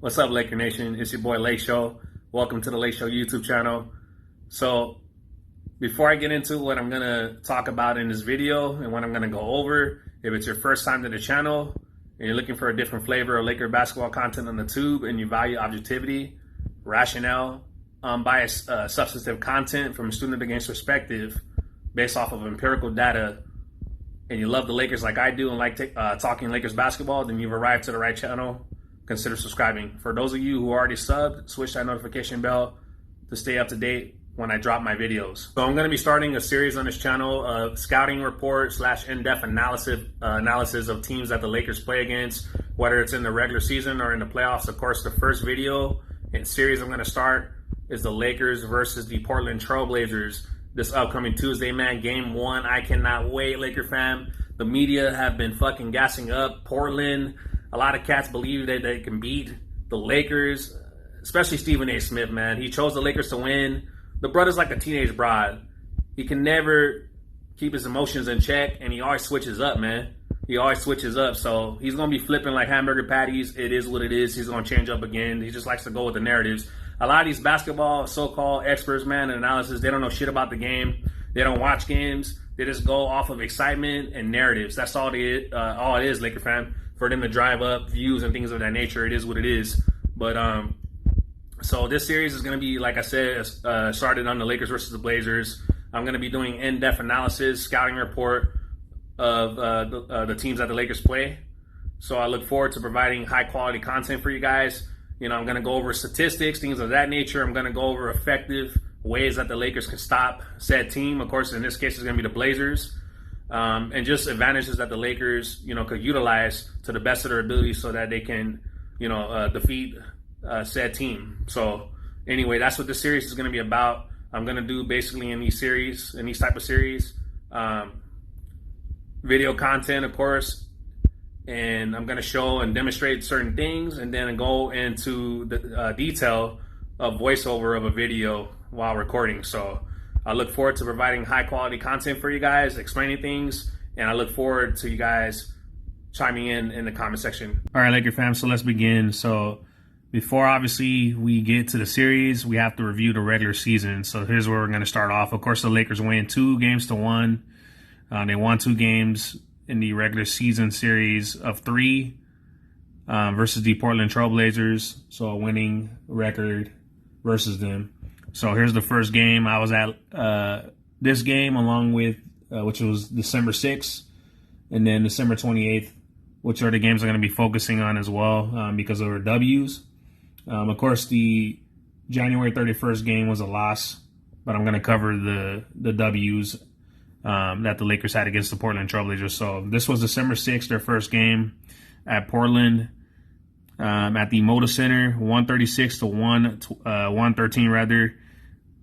What's up, Laker Nation? It's your boy Lake Show. Welcome to the Lake Show YouTube channel. So, before I get into what I'm going to talk about in this video and what I'm going to go over, if it's your first time to the channel and you're looking for a different flavor of Laker basketball content on the tube and you value objectivity, rationale, unbiased substantive content from a student against perspective based off of empirical data, and you love the Lakers like I do and like talking Lakers basketball, then you've arrived to the right channel. Consider subscribing. For those of you who already subbed, switch that notification bell to stay up to date when I drop my videos. So I'm going to be starting a series on this channel of scouting report / in-depth analysis of teams that the Lakers play against, whether it's in the regular season or in the playoffs. Of course, the first video and series I'm going to start is the Lakers versus the Portland Trail Blazers this upcoming Tuesday, man. Game 1. I cannot wait, Laker fam. The media have been fucking gassing up Portland. A lot of cats believe that they can beat the Lakers, especially Stephen A. Smith, man. He chose the Lakers to win. The brother's like a teenage broad. He can never keep his emotions in check, and he always switches up, man. He always switches up, so he's going to be flipping like hamburger patties. It is what it is. He's going to change up again. He just likes to go with the narratives. A lot of these basketball so-called experts, man, and analysis, they don't know shit about the game. They don't watch games. They just go off of excitement and narratives. That's all it is, Laker fan. For them to drive up views and things of that nature. It is what it is. But so this series is going to be, like I said, started on the Lakers versus the Blazers. I'm going to be doing in-depth analysis, scouting report of the teams that the Lakers play. So I look forward to providing high-quality content for you guys. You know, I'm going to go over statistics, things of that nature. I'm going to go over effective ways that the Lakers can stop said team. Of course, in this case, it's going to be the Blazers. And just advantages that the Lakers, could utilize to the best of their ability so that they can, defeat said team. So anyway, that's what this series is going to be about. I'm going to do basically in these type of series, video content, of course, and I'm going to show and demonstrate certain things and then go into the detail of voiceover of a video while recording. So I look forward to providing high quality content for you guys, explaining things, and I look forward to you guys chiming in the comment section. All right, Laker fam, so let's begin. So before obviously we get to the series, we have to review the regular season. So here's where we're going to start off. Of course, the Lakers win 2-1. They won 2 games in the regular season series of 3 versus the Portland Trail Blazers. So a winning record versus them. So here's the first game. I was at this game along with, which was December 6th, and then December 28th, which are the games I'm going to be focusing on as well because they were W's. Of course, the January 31st game was a loss, but I'm going to cover the W's that the Lakers had against the Portland Trail Blazers. So this was December 6th, their first game at Portland. At the Moda Center, 136 to 113 rather,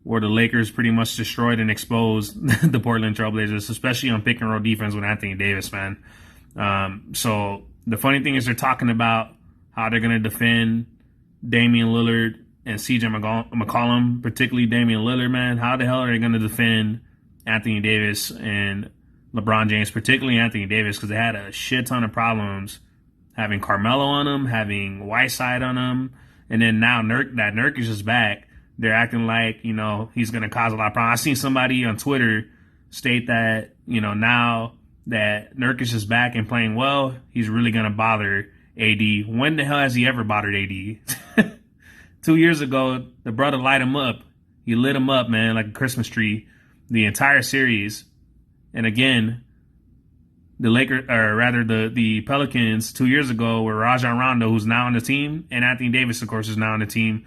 where the Lakers pretty much destroyed and exposed the Portland Trail Blazers, especially on pick and roll defense with Anthony Davis, man. So the funny thing is they're talking about how they're going to defend Damian Lillard and CJ McCollum, particularly Damian Lillard, man. How the hell are they going to defend Anthony Davis and LeBron James, particularly Anthony Davis, because they had a shit ton of problems having Carmelo on him, having Whiteside on him, and then now Nurkic is back. They're acting like, he's going to cause a lot of problems. I seen somebody on Twitter state that, now that Nurkic is back and playing well, he's really going to bother AD. When the hell has he ever bothered AD? 2 years ago, the brother light him up. He lit him up, man, like a Christmas tree, the entire series. And again, the Pelicans 2 years ago, where Rajon Rondo, who's now on the team, and Anthony Davis, of course, is now on the team,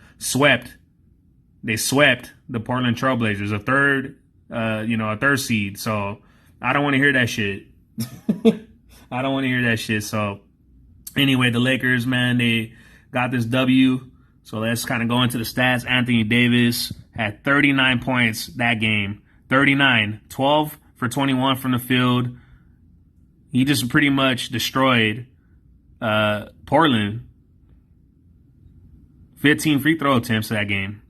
They swept the Portland Trail Blazers, a third seed. So I don't want to hear that shit. I don't want to hear that shit. So anyway, the Lakers, man, they got this W. So let's kind of go into the stats. Anthony Davis had 39 points that game. 39, 12 for 21 from the field. He just pretty much destroyed Portland. 15 free throw attempts that game.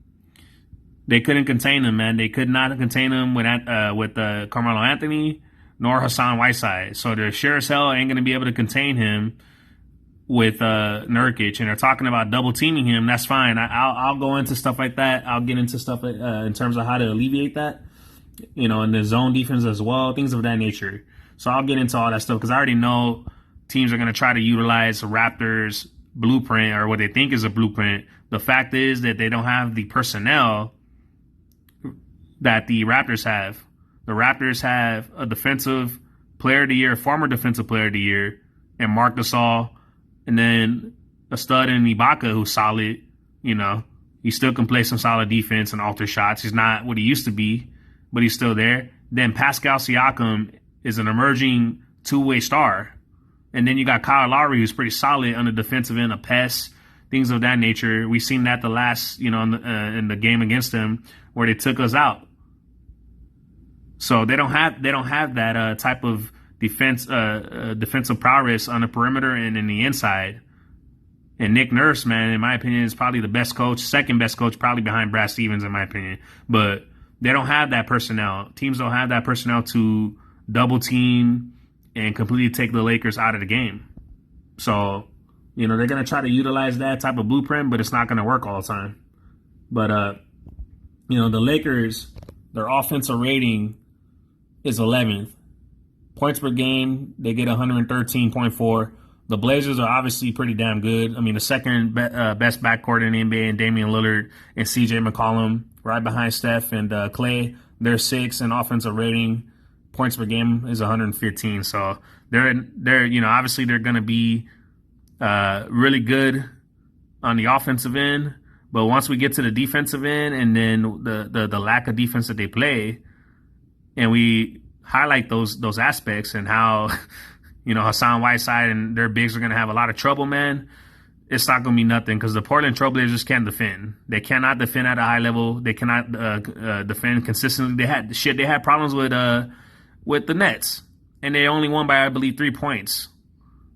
They couldn't contain him, man. They could not contain him with Carmelo Anthony nor Hassan Whiteside. So they're sure as hell ain't going to be able to contain him with Nurkic, and they're talking about double teaming him. That's fine. I'll go into stuff like that. I'll get into stuff like, in terms of how to alleviate that, in the zone defense as well, things of that nature. So I'll get into all that stuff because I already know teams are going to try to utilize the Raptors blueprint, or what they think is a blueprint. The fact is that they don't have the personnel that the Raptors have. The Raptors have a defensive player of the year, former defensive player of the year, and Marc Gasol, and then a stud in Ibaka who's solid. He still can play some solid defense and alter shots. He's not what he used to be, but he's still there. Then Pascal Siakam is an emerging two-way star. And then you got Kyle Lowry, who's pretty solid on the defensive end, a pest, things of that nature. We've seen that the last, in the game against them where they took us out. So they don't have that type of defensive prowess on the perimeter and in the inside. And Nick Nurse, man, in my opinion, is probably the best coach, second best coach, probably behind Brad Stevens, in my opinion. But they don't have that personnel. Teams don't have that personnel to double team and completely take the Lakers out of the game. So, they're going to try to utilize that type of blueprint, but it's not going to work all the time. But, the Lakers, their offensive rating is 11th. Points per game, they get 113.4. The Blazers are obviously pretty damn good. I mean, the second best backcourt in the NBA, and Damian Lillard and CJ McCollum, right behind Steph and Clay. They're 6th in offensive rating. Points per game is 115. So they're obviously they're going to be really good on the offensive end. But once we get to the defensive end, and then the lack of defense that they play, and we highlight those aspects and how Hassan Whiteside and their bigs are going to have a lot of trouble, man, it's not going to be nothing, because the Portland Trailblazers can't defend. They cannot defend at a high level. They cannot defend consistently. They had problems with the Nets, and they only won by, I believe, 3 points.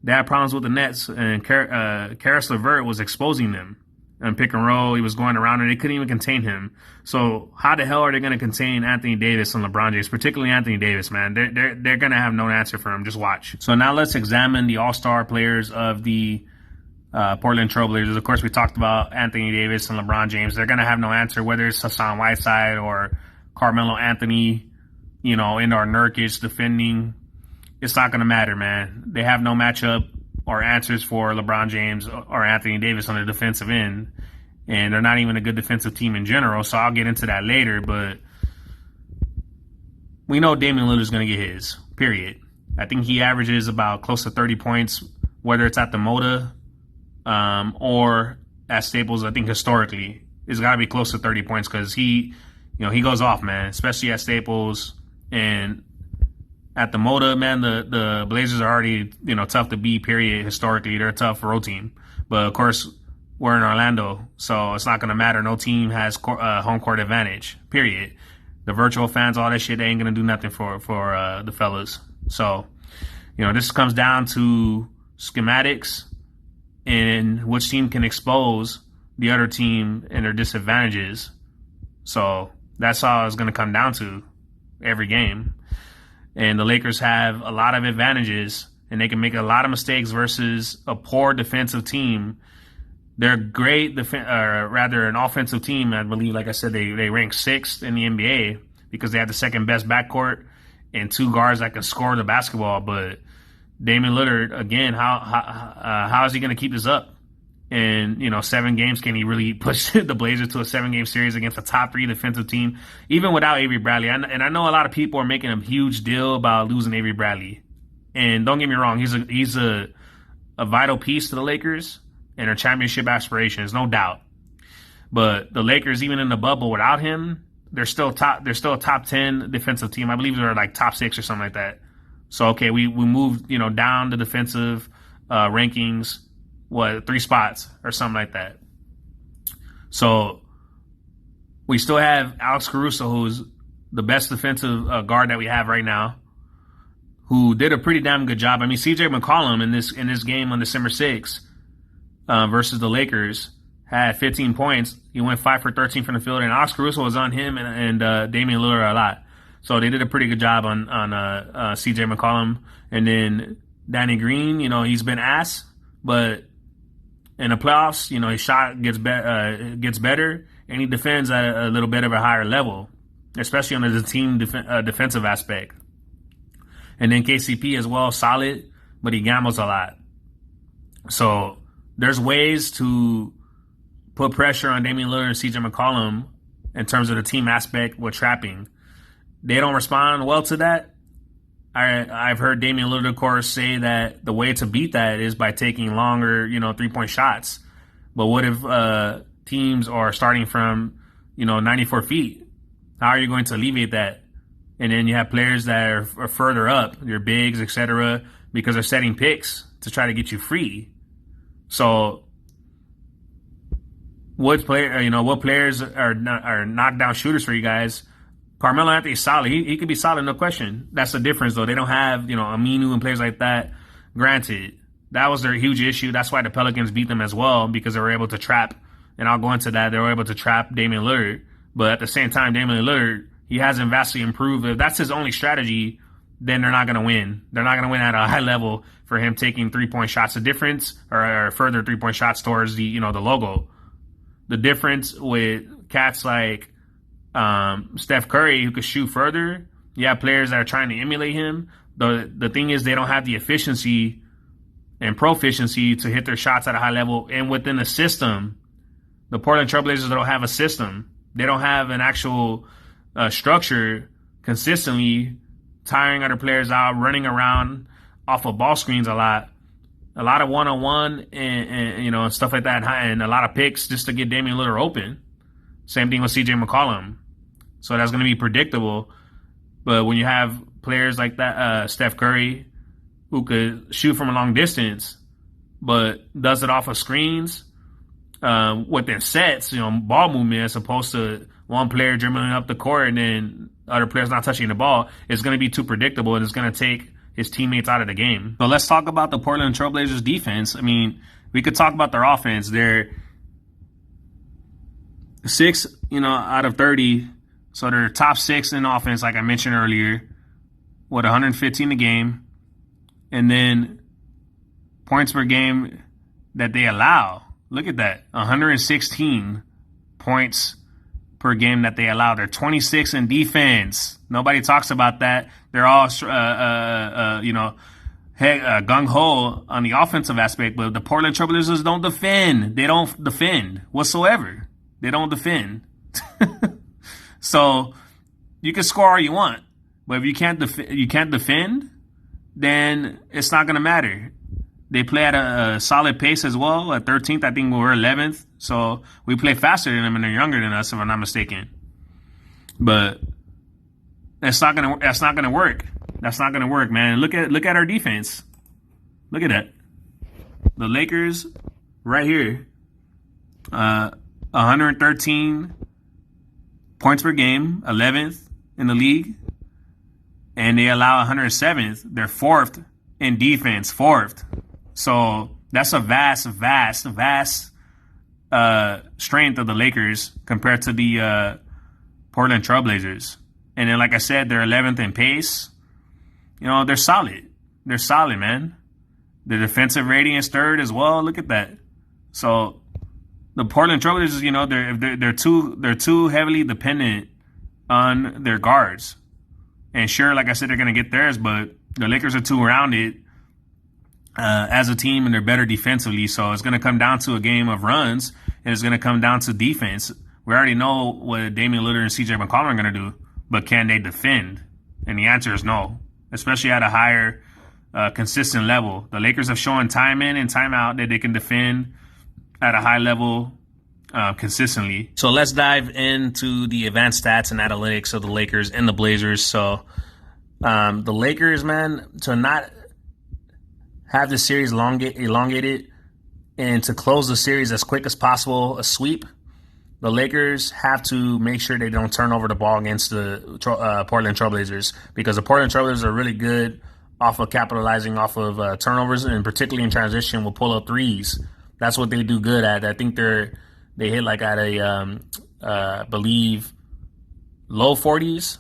They had problems with the Nets, and Karis LeVert was exposing them on pick and roll. He was going around, and they couldn't even contain him. So how the hell are they going to contain Anthony Davis and LeBron James, particularly Anthony Davis, man? They're going to have no answer for him. Just watch. So now let's examine the all-star players of the Portland Trailblazers. Of course, we talked about Anthony Davis and LeBron James. They're going to have no answer, whether it's Hassan Whiteside or Carmelo Anthony, in our Nurkic defending. It's not going to matter, man. They have no matchup or answers for LeBron James or Anthony Davis on the defensive end. And they're not even a good defensive team in general, so I'll get into that later. But we know Damian Lillard's going to get his, period. I think he averages about close to 30 points, whether it's at the Moda or at Staples. I think historically it's got to be close to 30 points, because he goes off, man, especially at Staples. And at the Moda, man, the Blazers are already, tough to beat, period. Historically, they're a tough road team. But, of course, we're in Orlando, so it's not going to matter. No team has home court advantage, period. The virtual fans, all that shit, they ain't going to do nothing for the fellas. So, this comes down to schematics and which team can expose the other team and their disadvantages. So that's all it's going to come down to every game. And the Lakers have a lot of advantages, and they can make a lot of mistakes versus a poor defensive team. They're great, an offensive team. I believe, like I said, they rank 6th in the NBA because they have the second best backcourt and 2 guards that can score the basketball. But Damian Lillard, again, how is he going to keep this up? And, 7 games, can he really push the Blazers to a 7-game series against a top 3 defensive team, even without Avery Bradley? And I know a lot of people are making a huge deal about losing Avery Bradley. And don't get me wrong, he's a vital piece to the Lakers and their championship aspirations, no doubt. But the Lakers, even in the bubble without him, they're still a top 10 defensive team. I believe they're like top 6 or something like that. So, okay, we moved, down the defensive rankings, 3 spots or something like that. So we still have Alex Caruso, who's the best defensive guard that we have right now, who did a pretty damn good job. I mean, CJ McCollum in this game on December 6th versus the Lakers had 15 points. He went 5 for 13 from the field, and Alex Caruso was on him and Damian Lillard a lot. So they did a pretty good job on CJ McCollum. And then Danny Green, he's been ass. but in the playoffs, you know, his shot gets better, and he defends at a little bit of a higher level, especially on the team defensive aspect. And then KCP as well, solid, but he gambles a lot. So there's ways to put pressure on Damian Lillard and CJ McCollum in terms of the team aspect with trapping. They don't respond well to that. I've heard Damian Lillard, of course, say that the way to beat that is by taking longer, you know, 3-point shots. But what if teams are starting from, you know, 94 feet? How are you going to alleviate that? And then you have players that are further up, your bigs, etc., because they're setting picks to try to get you free. So what players are knockdown shooters for you guys? Carmelo Anthony's solid. He could be solid, no question. That's the difference, though. They don't have, you know, Aminu and players like that. Granted, that was their huge issue. That's why the Pelicans beat them as well, because they were able to trap, and I'll go into that. They were able to trap Damian Lillard. But at the same time, Damian Lillard, he hasn't vastly improved. If that's his only strategy, then they're not going to win. They're not going to win at a high level for him taking 3-point shots. The difference, or further 3-point shots towards the, you know, the logo. The difference with cats like Steph Curry, who could shoot further, you have players that are trying to emulate him. The thing is, they don't have the efficiency and proficiency to hit their shots at a high level. And within the system, the Portland Trailblazers don't have a system. They don't have an actual structure consistently tiring other players out, running around off of ball screens a lot of one-on-one and you know, stuff like that, and a lot of picks just to get Damian Lillard open. Same thing with CJ McCollum. So that's going to be predictable. But when you have players like that, Steph Curry, who could shoot from a long distance, but does it off of screens, within sets, you know, ball movement, as opposed to one player dribbling up the court and then other players not touching the ball, it's going to be too predictable, and it's going to take his teammates out of the game. So let's talk about the Portland Trailblazers defense. I mean, we could talk about their offense. They're 6, you know, out of 30. So they're top 6 in offense, like I mentioned earlier, with 115 a game. And then points per game that they allow. Look at that. 116 points per game that they allow. They're 26 in defense. Nobody talks about that. They're all, you know, gung-ho on the offensive aspect, but the Portland Trailblazers don't defend. They don't defend whatsoever. They don't defend. So you can score all you want, but if you can't defend, then it's not going to matter. They play at a solid pace as well. At 13th, I think we were 11th. So we play faster than them, and they're younger than us, if I'm not mistaken. But that's not gonna work. That's not gonna work, man. Look at our defense. Look at that. The Lakers, right here, 113 points per game, 11th in the league, and they allow 107th. They're 4th in defense, 4th. So that's a vast strength of the Lakers compared to the Portland Trailblazers. And then, like I said, they're 11th in pace. You know, they're solid. They're solid, man. The defensive rating is 3rd as well. Look at that. So the Portland Trailblazers, you know, they're too heavily dependent on their guards. And sure, like I said, they're going to get theirs, but the Lakers are too rounded as a team, and they're better defensively. So it's going to come down to a game of runs, and it's going to come down to defense. We already know what Damian Lillard and CJ McCollum are going to do, but can they defend? And the answer is no, especially at a higher consistent level. The Lakers have shown time in and time out that they can defend at a high level consistently. So let's dive into the advanced stats and analytics of the Lakers and the Blazers. So the Lakers, man, to not have the series elongated and to close the series as quick as possible, a sweep, the Lakers have to make sure they don't turn over the ball against the Portland Trailblazers, because the Portland Trailblazers are really good off of capitalizing off of turnovers, and particularly in transition will pull up threes. That's what they do good at. I think they hit like at a believe low 40s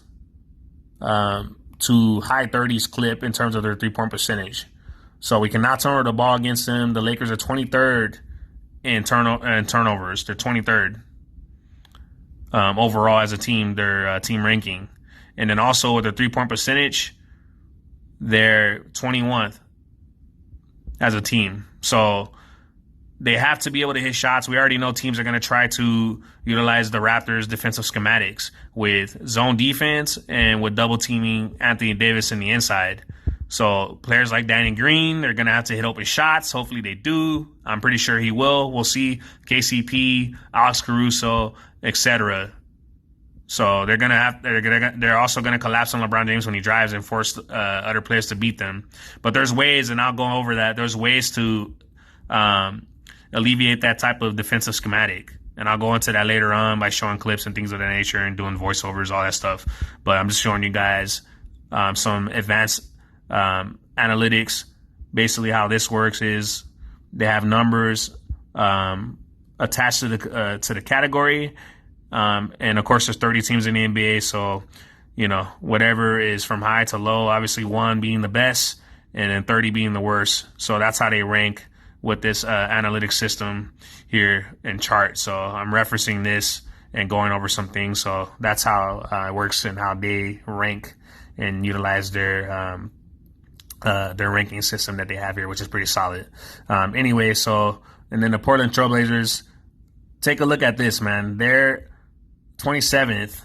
to high 30s clip in terms of their 3-point percentage. So we cannot turn over the ball against them. The Lakers are 23rd in turnovers. They're 23rd overall as a team, their team ranking. And then also with their 3-point percentage, they're 21st as a team. So they have to be able to hit shots. We already know teams are going to try to utilize the Raptors' defensive schematics with zone defense and with double teaming Anthony Davis in the inside. So players like Danny Green, they're going to have to hit open shots. Hopefully they do. I'm pretty sure he will. We'll see. KCP, Alex Caruso, etc. So they're also gonna collapse on LeBron James when he drives and force other players to beat them. But there's ways, and I'll go over that. There's ways to alleviate that type of defensive schematic, and I'll go into that later on by showing clips and things of that nature and doing voiceovers, all that stuff. But I'm just showing you guys some advanced analytics. Basically, how this works is they have numbers attached to the category. And of course, there's 30 teams in the NBA, so whatever is from high to low. Obviously, 1 being the best, and then 30 being the worst. So that's how they rank with this analytics system here and chart. So I'm referencing this and going over some things. So that's how it works and how they rank and utilize their ranking system that they have here, which is pretty solid. Anyway, so and then the Portland Trailblazers. Take a look at this, man. They're 27th.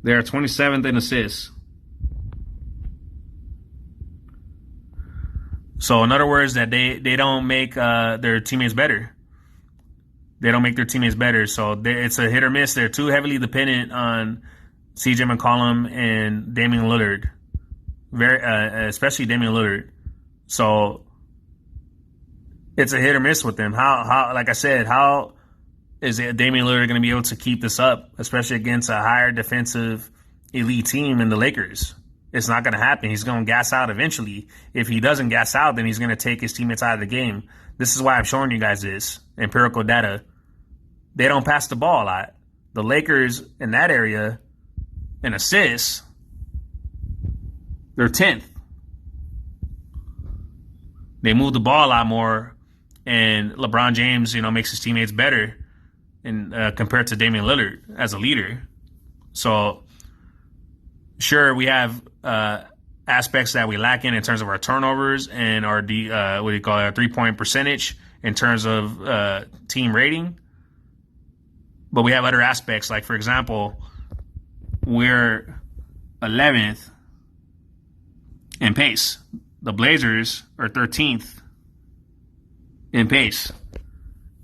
They're 27th in assists. So in other words, that they don't make their teammates better. They don't make their teammates better. So it's a hit or miss. They're too heavily dependent on CJ McCollum and Damian Lillard, especially Damian Lillard. So it's a hit or miss with them. How like I said, how is Damian Lillard going to be able to keep this up, especially against a higher defensive elite team in the Lakers? It's not going to happen. He's going to gas out eventually. If he doesn't gas out, then he's going to take his teammates out of the game. This is why I'm showing you guys this empirical data. They don't pass the ball a lot. The Lakers in that area, in assists, they're 10th. They move the ball a lot more, and LeBron James, makes his teammates better, and compared to Damian Lillard as a leader. So, sure, we have aspects that we lack in terms of our turnovers and our our 3-point percentage in terms of team rating. But we have other aspects, like, for example, we're 11th in pace. The Blazers are 13th in pace.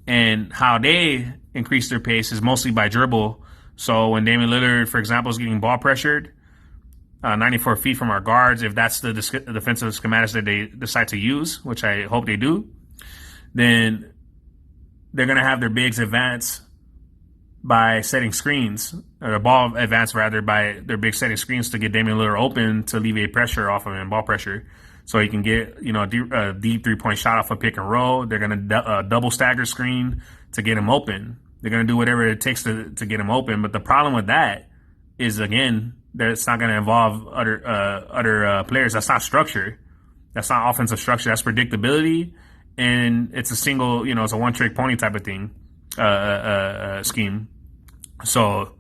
And how they increase their pace is mostly by dribble. So when Damian Lillard, for example, is getting ball pressured 94 feet from our guards, if that's the defensive schematics that they decide to use, which I hope they do, then they're going to have their bigs advance by setting screens, or the ball advance rather by their big setting screens to get Damian Lillard open to alleviate pressure off of him, ball pressure. So he can get, a deep 3-point shot off a pick and roll. They're going to double stagger screen to get him open. They're going to do whatever it takes to get him open. But the problem with that is, again, that it's not going to involve other players. That's not structure. That's not offensive structure. That's predictability. And it's a single, it's a one-trick pony type of thing, scheme. So,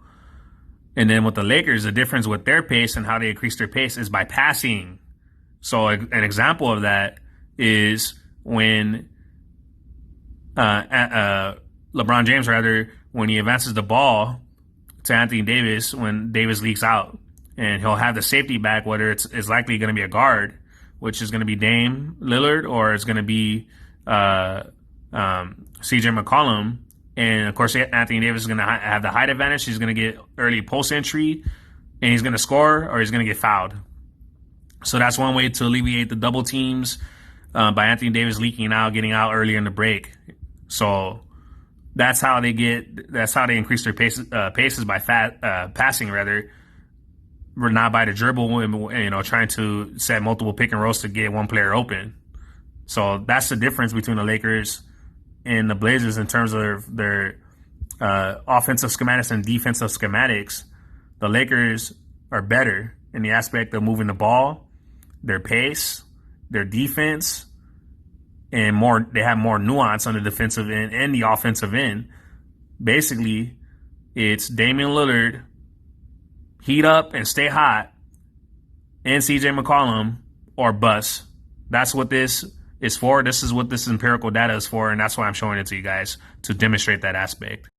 and then with the Lakers, the difference with their pace and how they increase their pace is by passing. So an example of that is when LeBron James, when he advances the ball to Anthony Davis, when Davis leaks out, and he'll have the safety back, whether it's likely going to be a guard, which is going to be Dame Lillard, or it's going to be CJ McCollum. And of course, Anthony Davis is going to have the height advantage. He's going to get early post entry, and he's going to score, or he's going to get fouled. So that's one way to alleviate the double teams by Anthony Davis leaking out, getting out early in the break. So that's how they increase their paces by passing rather, not by the dribble, trying to set multiple pick and rolls to get one player open. So that's the difference between the Lakers and the Blazers in terms of their offensive schematics and defensive schematics. The Lakers are better in the aspect of moving the ball their pace, their defense, and more. They have more nuance on the defensive end and the offensive end. Basically, it's Damian Lillard, heat up and stay hot, and CJ McCollum or bust. That's what this is for. This is what this empirical data is for, and that's why I'm showing it to you guys to demonstrate that aspect.